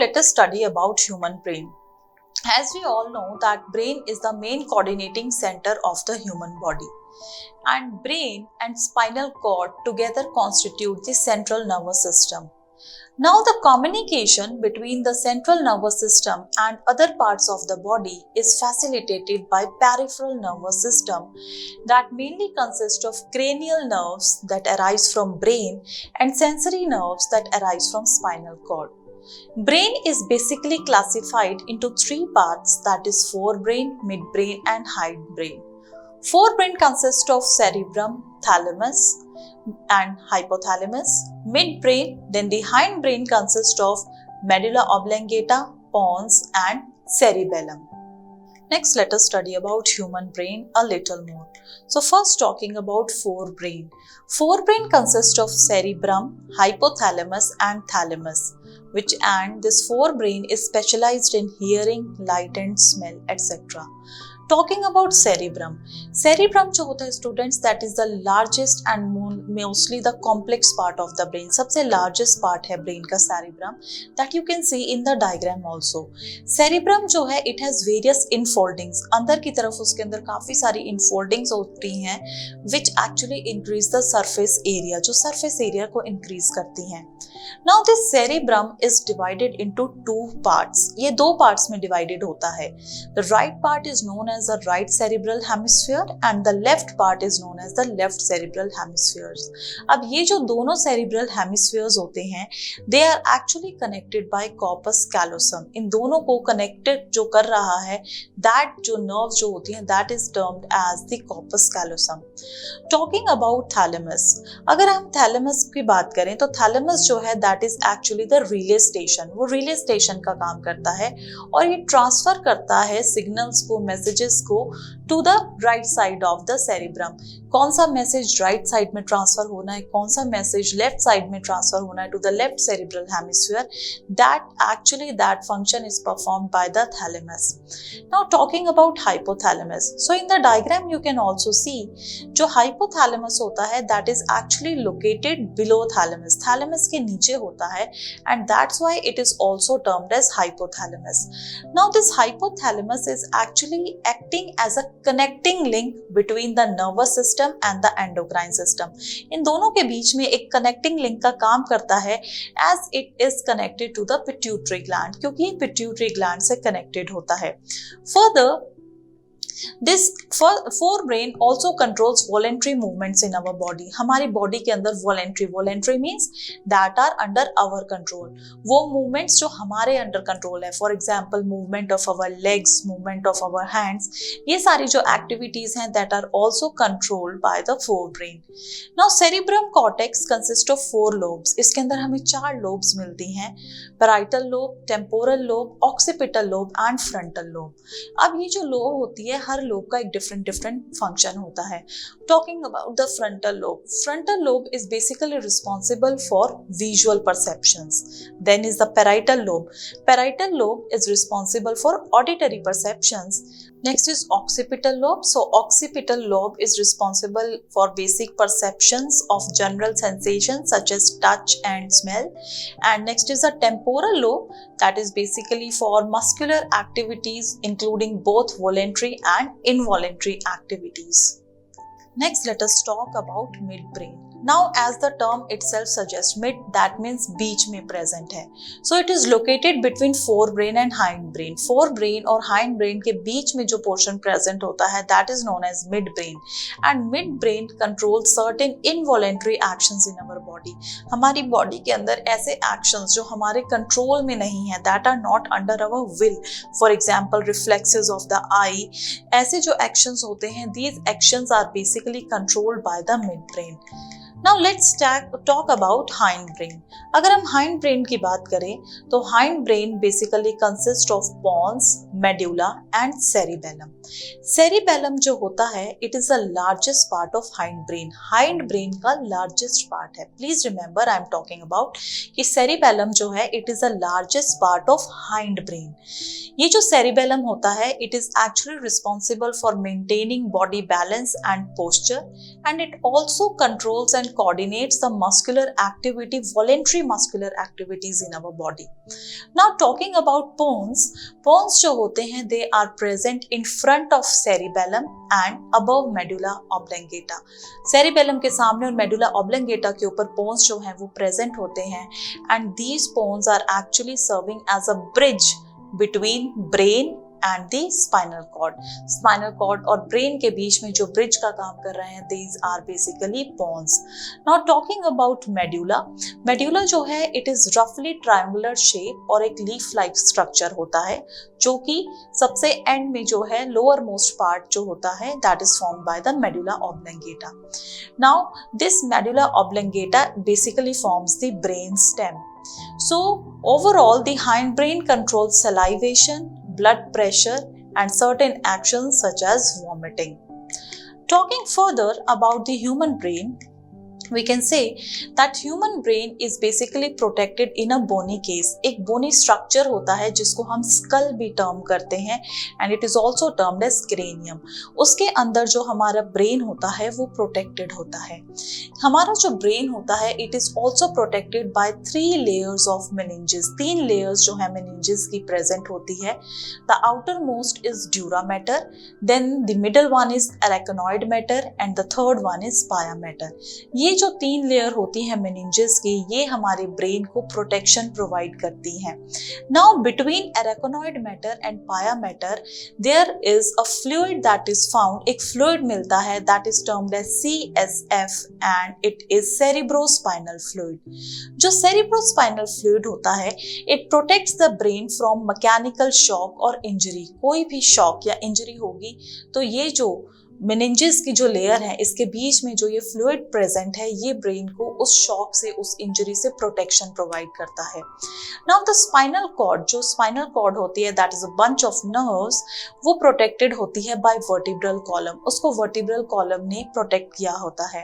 let us study about human brain. As we all know that brain is the main coordinating center of the human body, and brain and spinal cord together constitute the central nervous system. Now the communication between the central nervous system and other parts of the body is facilitated by peripheral nervous system that mainly consists of cranial nerves that arise from brain and sensory nerves that arise from spinal cord. Brain is basically classified into three parts, that is forebrain, midbrain and hindbrain. Forebrain consists of cerebrum, thalamus and hypothalamus. Midbrain, then the hindbrain consists of medulla oblongata, pons and cerebellum. Next, let us study about human brain a little more. So first talking about forebrain. Forebrain consists of cerebrum, hypothalamus and thalamus, and this forebrain is specialized in hearing, light and smell, etc. Talking about cerebrum जो होता है students, that is the largest and mostly the complex part of the brain. सबसे largest part है brain का cerebrum, that you can see in the diagram also. Cerebrum जो है it has various infoldings. अंदर की तरफ उसके अंदर काफी सारी infoldings होती हैं which actually increase the surface area, जो surface area को increase करती हैं. Now this cerebrum is divided into two parts. ये दो parts में divided होता है. The right part is known as the right cerebral hemisphere and the left part is known as the left cerebral hemispheres. अब ये जो दोनों cerebral hemispheres होते हैं, they are actually connected by corpus callosum. इन दोनों को connected जो कर रहा है, that जो nerves जो होती हैं, that is termed as the corpus callosum. Talking about thalamus, अगर हम thalamus की बात करें तो thalamus जो है that is actually the relay station. वो relay station का काम करता है और ये transfer करता है signals को, messages को to the right side of the cerebrum. कौन सा मैसेज राइट साइड में ट्रांसफर होना है, कौन सा मैसेज लेफ्ट साइड में ट्रांसफर होना है to the left cerebral hemisphere, that function is performed by the thalamus. Now talking about hypothalamus, so in the diagram you can also see जो hypothalamus होता है that is actually located below thalamus. Thalamus के नीचे होता है and that's why it is also termed as hypothalamus. Now this hypothalamus is actually acting as a connecting link between the nervous system and the endocrine system. इन दोनों के बीच में एक connecting link का काम करता है as it is connected to the pituitary gland, क्योंकि ये pituitary gland से connected होता है. Further, this forebrain also controls voluntary movements in our body. हमारी body के अंदर voluntary means that are under our control. वो movements जो हमारे under control है, for example movement of our legs, movement of our hands, ये सारी जो activities हैं that are also controlled by the forebrain. Now cerebrum cortex consists of 4 lobes. इसके अंदर हमें 4 lobes मिलती हैं, parietal lobe, temporal lobe, occipital lobe and frontal lobe. अब ये जो lobe होती है हर लोब का एक डिफरेंट फंक्शन होता है. Talking about the frontal lobe is basically responsible for visual perceptions. Then is the parietal lobe is responsible for auditory perceptions. Next is occipital lobe. So occipital lobe is responsible for basic perceptions of general sensations such as touch and smell. And next is the temporal lobe, that is basically for muscular activities including both voluntary and involuntary activities. Next, let us talk about midbrain. Now, as the term itself suggests, mid, that means बीच में present है. So it is located between forebrain and hindbrain. Forebrain और hindbrain के बीच में जो portion present होता है, that is known as midbrain. And midbrain controls certain involuntary actions in our body. हमारी body के अंदर ऐसे actions जो हमारे control में नहीं है, that are not under our will. For example, reflexes of the eye. ऐसे जो actions होते हैं, these actions are basically controlled by the midbrain. Now let's talk about hindbrain. अगर हम hindbrain की बात करें तो hindbrain basically consists of pons, medulla and cerebellum. Cerebellum जो होता है it is the largest part of hindbrain. Hindbrain का largest part है. Please remember I am talking about कि cerebellum जो है it is the largest part of hindbrain. ये जो cerebellum होता है it is actually responsible for maintaining body balance and posture and it also controls and coordinates the muscular activity, voluntary muscular activities in our body. Now talking about pons जो होते हैं they are present in front of cerebellum and above medulla oblongata. cerebellum के सामने और medulla oblongata के ऊपर pons जो हैं वो present होते हैं and these pons are actually serving as a bridge between brain and the spinal cord. Spinal cord और brain के बीच में जो bridge का काम कर रहे हैं, these are basically pons. Now talking about medulla, medulla जो है it is roughly triangular shape और एक leaf like structure होता है जो कि सबसे end में जो है lower most part जो होता है that is formed by the medulla oblongata. Now this medulla oblongata basically forms the brain stem. So overall the hindbrain controls salivation, blood pressure and certain actions such as vomiting. Talking further about the human brain, we can say that human brain is basically protected in a bony case. एक bony structure होता है जिसको हम skull भी term करते हैं and it is also termed as cranium. उसके अंदर जो हमारा brain होता है वो protected होता है. हमारा जो brain होता है it is also protected by 3 layers of meninges. 3 layers जो है meninges की present होती है. The outermost is dura mater, then the middle one is arachnoid mater and the third one is pia mater. ये जो 3 layer होती है meninges की ये हमारे ब्रेन को प्रोटेक्शन प्रोवाइड करती हैं. Now between arachnoid matter and pia matter there is a fluid that is found. एक फ्लूइड मिलता है that is termed as CSF and it is cerebrospinal fluid. जो सेरिब्रोस्पाइनल फ्लूइड होता है it protects the brain from mechanical shock और injury. कोई भी shock या इंजरी होगी तो ये जो मेनिंजेस की जो लेयर है इसके बीच में जो ये फ्लूइड प्रेजेंट है ये ब्रेन को उस शॉक से उस इंजरी से प्रोटेक्शन प्रोवाइड करता है. नाउ द स्पाइनल कॉर्ड, जो स्पाइनल कॉर्ड होती है that is a bunch of nerves, वो प्रोटेक्टेड होती है बाय वर्टिब्रल कॉलम. उसको वर्टिब्रल कॉलम ने प्रोटेक्ट किया होता है.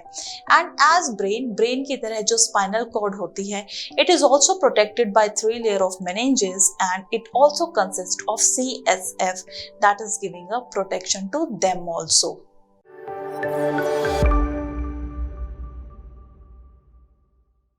एंड एज ब्रेन की तरह जो स्पाइनल कॉर्ड होती है it is also protected by 3 layer of meninges and it also consist of CSF that is giving a protection to them also.